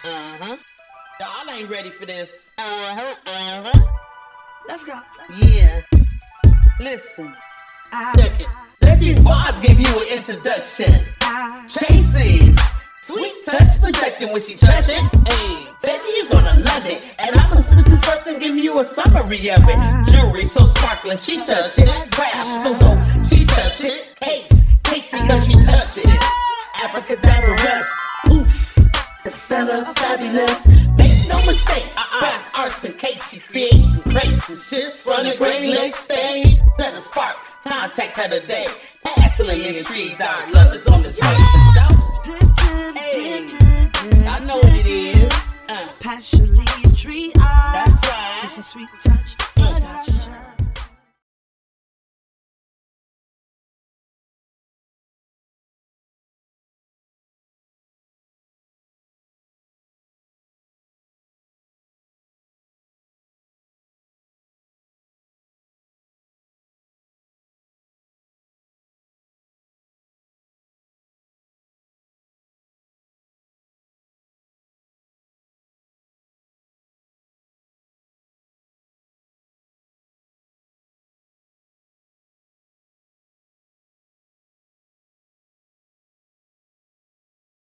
Y'all ain't ready for this. Let's go. Yeah. Listen. Check it. Let these bars give you an introduction. Tracy's sweet touch projection when she touch it. Hey, baby, you gonna love it. And I'ma spit this verse and give you a summary of it. Jewelry so sparkling, she touched it. Craft so dope, she touched it. Casey, cause she touched it. Abracadabra rest, poof. Estella fabulous. Make no mistake, craft arts and cakes. She creates and creates and shifts from the Great Lakes stage. Set a spark, contact her today. Passionately intrigued, our love is on this way for show. Hey, I know what it is. Passionately intrigued. That's right. Just a sweet touch.